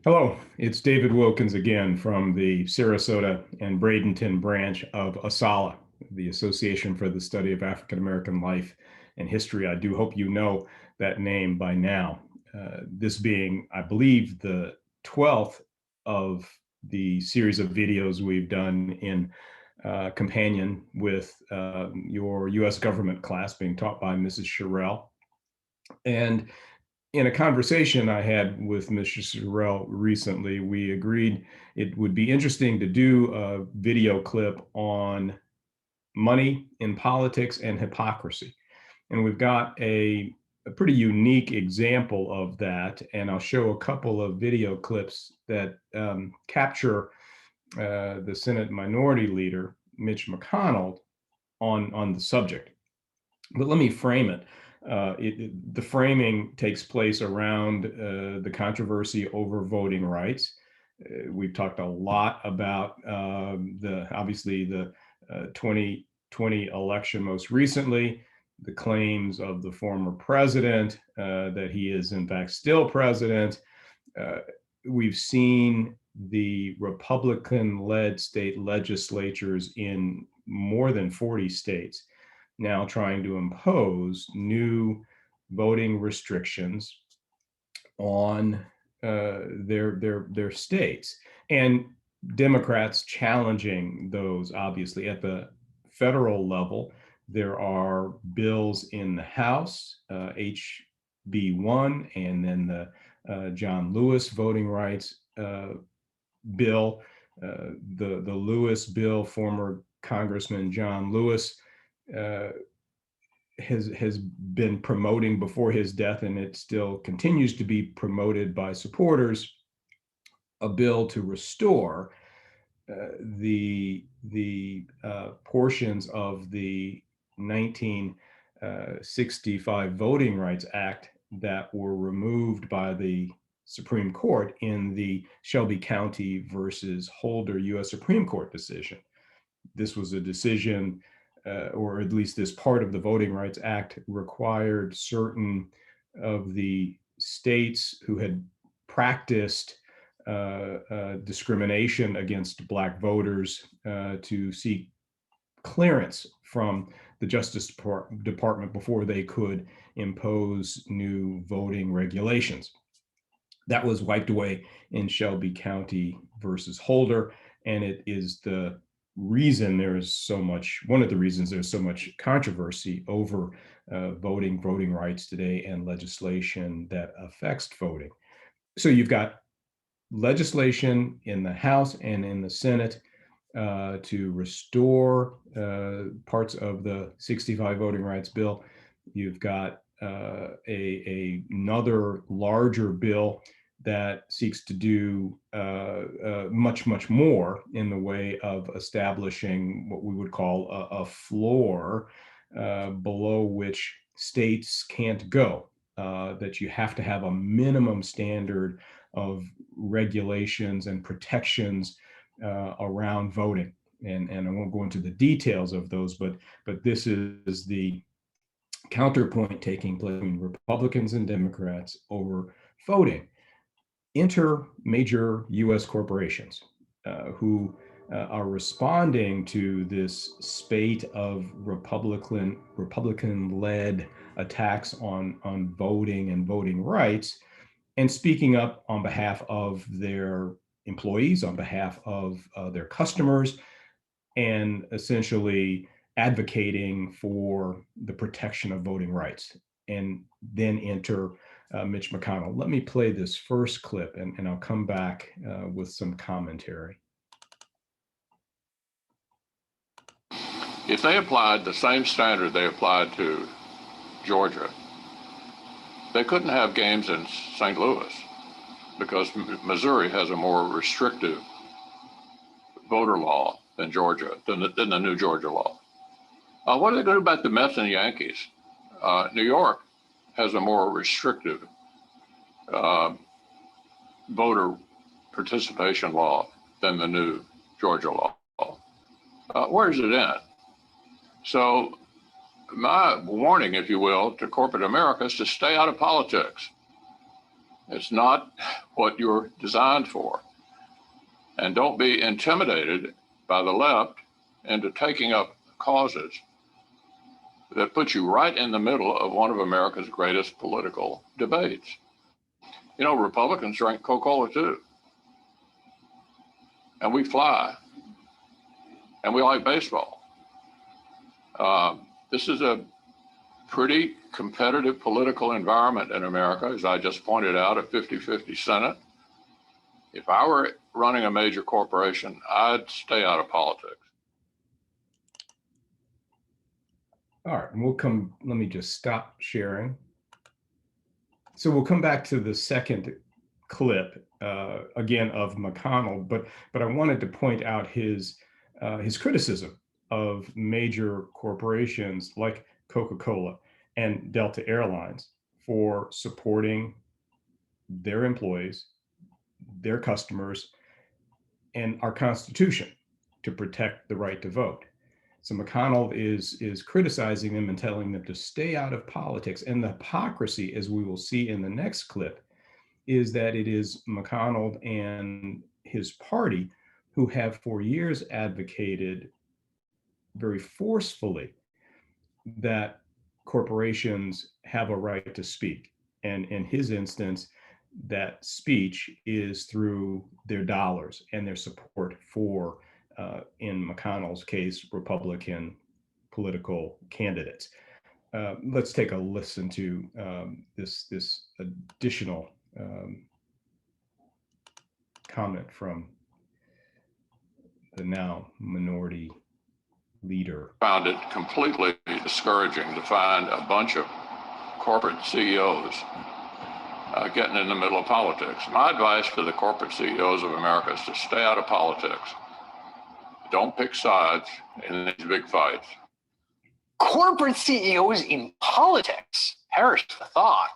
Hello, it's David Wilkins again from the Sarasota and Bradenton branch of ASALH, the Association for the Study of African American Life and History. I do hope you know that name by now. This being, I believe, the 12th of the series of videos we've done in companion with your U.S. government class being taught by Mrs. Sherrill. And in a conversation I had with Mr. Sorrell recently, we agreed it would be interesting to do a video clip on money in politics and hypocrisy. And we've got a pretty unique example of that. And I'll show a couple of video clips that capture the Senate Minority Leader, Mitch McConnell, on the subject. But let me frame it. The framing takes place around the controversy over voting rights. We've talked a lot about obviously the 2020 election most recently, the claims of the former president that he is in fact still president. We've seen the Republican-led state legislatures in more than 40 states now trying to impose new voting restrictions on their states, and Democrats challenging those. Obviously, at the federal level, there are bills in the House, HB1, and then the John Lewis voting rights bill. The Lewis bill, former Congressman John Lewis has been promoting before his death, and it still continues to be promoted by supporters, a bill to restore the portions of the 1965 Voting Rights Act that were removed by the Supreme Court in the Shelby County versus Holder U.S. Supreme Court decision. This was a decision, or at least this part of the Voting Rights Act required certain of the states who had practiced discrimination against Black voters to seek clearance from the Justice Department before they could impose new voting regulations. That was wiped away in Shelby County versus Holder, and it is the reason there's so much, one of the reasons there's so much controversy over voting rights today and legislation that affects voting. So you've got legislation in the House and in the Senate to restore parts of the 65 voting rights bill. You've got another larger bill that seeks to do much more in the way of establishing what we would call a floor below which states can't go, that you have to have a minimum standard of regulations and protections around voting. And I won't go into the details of those, but this is the counterpoint taking place between Republicans and Democrats over voting. Enter major U.S. corporations who are responding to this spate of Republican-led attacks on voting and voting rights, and speaking up on behalf of their employees, on behalf of their customers, and essentially advocating for the protection of voting rights. And then enter Mitch McConnell. Let me play this first clip, and I'll come back with some commentary. If they applied the same standard they applied to Georgia, they couldn't have games in St. Louis because Missouri has a more restrictive voter law than Georgia, than the new Georgia law. What are they going to do about the Mets and Yankees? New York has a more restrictive voter participation law than the new Georgia law. Where does it end? So my warning, if you will, to corporate America is to stay out of politics. It's not what you're designed for. And don't be intimidated by the left into taking up causes that put you right in the middle of one of America's greatest political debates. You know, Republicans drink Coca-Cola too. And we fly. And we like baseball. This is a pretty competitive political environment in America, as I just pointed out, a 50-50 Senate. If I were running a major corporation, I'd stay out of politics. All right, and let me just stop sharing. So we'll come back to the second clip again of McConnell, but I wanted to point out his criticism of major corporations like Coca-Cola and Delta Airlines for supporting their employees, their customers, and our Constitution to protect the right to vote. So McConnell is criticizing them and telling them to stay out of politics. And the hypocrisy, as we will see in the next clip, is that it is McConnell and his party who have for years advocated very forcefully that corporations have a right to speak. And in his instance, that speech is through their dollars and their support for, in McConnell's case, Republican political candidates. Let's take a listen to this additional comment from the now minority leader. Found it completely discouraging to find a bunch of corporate CEOs getting in the middle of politics. My advice to the corporate CEOs of America is to stay out of politics. Don't pick sides in these big fights. Corporate CEOs in politics? Perish the thought.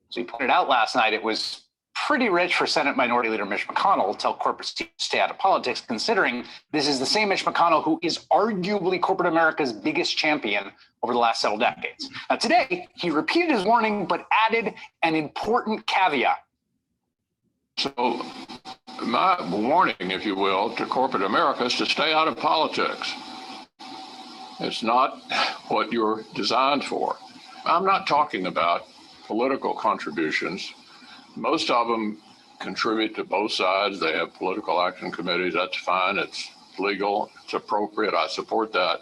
As we pointed out last night, it was pretty rich for Senate Minority Leader Mitch McConnell to tell corporate CEOs to stay out of politics, considering this is the same Mitch McConnell who is arguably corporate America's biggest champion over the last several decades. Now, today, he repeated his warning, but added an important caveat. So my warning, if you will, to corporate America is to stay out of politics. It's not what you're designed for. I'm not talking about political contributions. Most of them contribute to both sides. They have political action committees. That's fine. It's legal. It's appropriate. I support that.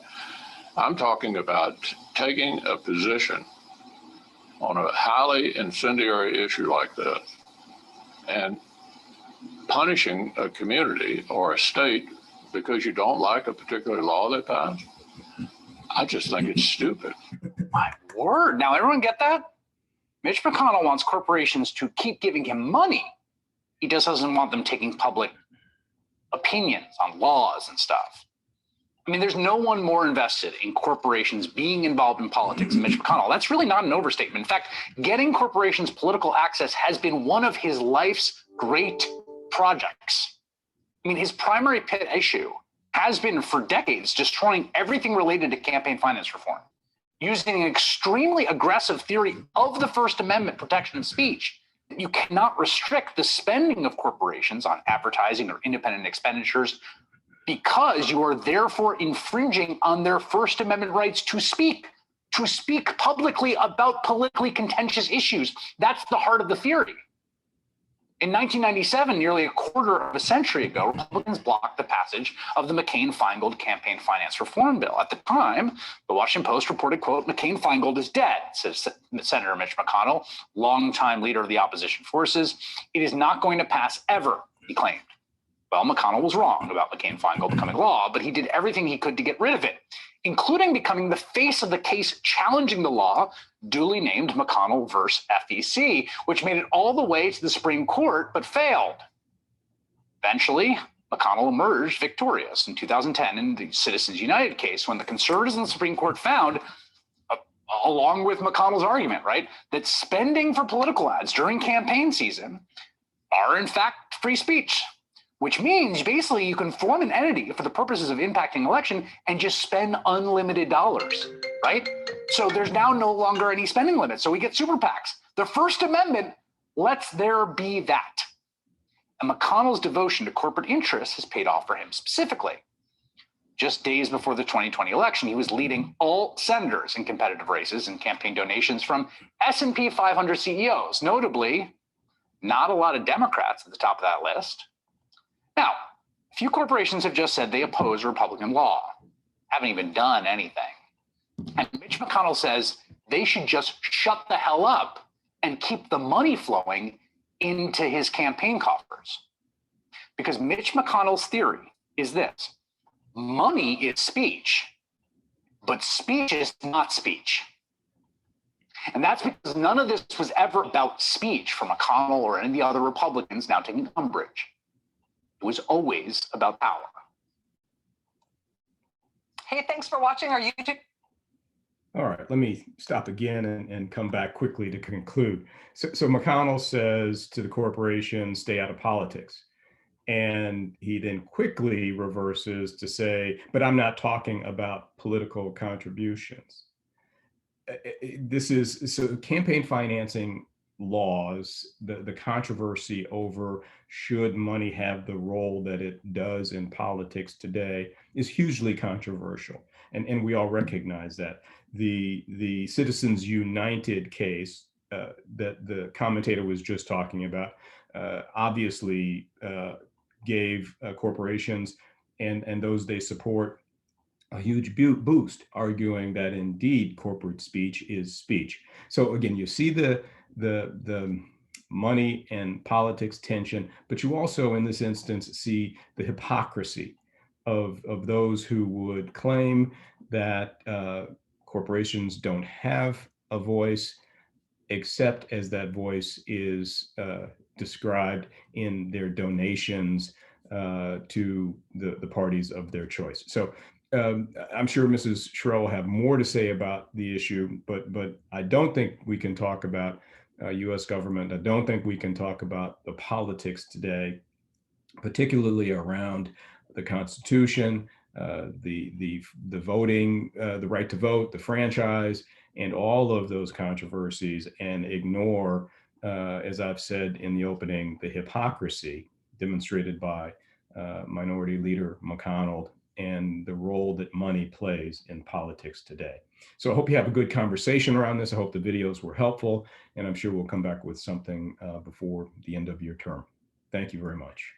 I'm talking about taking a position on a highly incendiary issue like this and punishing a community or a state because you don't like a particular law they pass. I just think it's stupid. My word. Now, everyone get that? Mitch McConnell wants corporations to keep giving him money. He just doesn't want them taking public opinions on laws and stuff. I mean, there's no one more invested in corporations being involved in politics than Mitch McConnell. That's really not an overstatement. In fact, getting corporations political access has been one of his life's great projects. I mean, his primary pet issue has been for decades destroying everything related to campaign finance reform, using an extremely aggressive theory of the First Amendment protection of speech. You cannot restrict the spending of corporations on advertising or independent expenditures because you are therefore infringing on their First Amendment rights to speak publicly about politically contentious issues. That's the heart of the theory. In 1997, nearly a quarter of a century ago, Republicans blocked the passage of the McCain-Feingold campaign finance reform bill. At the time, the Washington Post reported, quote, "McCain-Feingold is dead," says Senator Mitch McConnell, longtime leader of the opposition forces. "It is not going to pass ever," he claimed. Well, McConnell was wrong about McCain-Feingold becoming law, but he did everything he could to get rid of it, including becoming the face of the case challenging the law, duly named McConnell versus FEC, which made it all the way to the Supreme Court, but failed. Eventually, McConnell emerged victorious in 2010 in the Citizens United case, when the conservatives in the Supreme Court found, along with McConnell's argument, right, that spending for political ads during campaign season are in fact free speech, which means basically you can form an entity for the purposes of impacting election and just spend unlimited dollars, right? So there's now no longer any spending limits. So we get super PACs. The First Amendment Let's there be that. And McConnell's devotion to corporate interests has paid off for him specifically. Just days before the 2020 election, he was leading all senators in competitive races and campaign donations from S&P 500 CEOs, notably not a lot of Democrats at the top of that list. Now, a few corporations have just said they oppose Republican law, haven't even done anything. And Mitch McConnell says they should just shut the hell up and keep the money flowing into his campaign coffers. Because Mitch McConnell's theory is this: money is speech, but speech is not speech. And that's because none of this was ever about speech for McConnell or any of the other Republicans now taking umbrage. It was always about power. Hey, thanks for watching our YouTube. All right, let me stop again and come back quickly to conclude. So McConnell says to the corporation, stay out of politics. And he then quickly reverses to say, but I'm not talking about political contributions. This is, so campaign financing laws, the controversy over should money have the role that it does in politics today is hugely controversial. And we all recognize that. The Citizens United case that the commentator was just talking about obviously gave corporations and those they support a huge boost, arguing that indeed corporate speech is speech. So again, you see the money and politics tension, but you also in this instance see the hypocrisy of those who would claim that corporations don't have a voice, except as that voice is described in their donations to the parties of their choice. So I'm sure Mrs. Schroll will have more to say about the issue, but I don't think we can talk about U.S. government. I don't think we can talk about the politics today, particularly around the Constitution, the voting, the right to vote, the franchise, and all of those controversies, and ignore, as I've said in the opening, the hypocrisy demonstrated by Minority Leader McConnell and the role that money plays in politics today. So I hope you have a good conversation around this. I hope the videos were helpful, and I'm sure we'll come back with something before the end of your term. Thank you very much.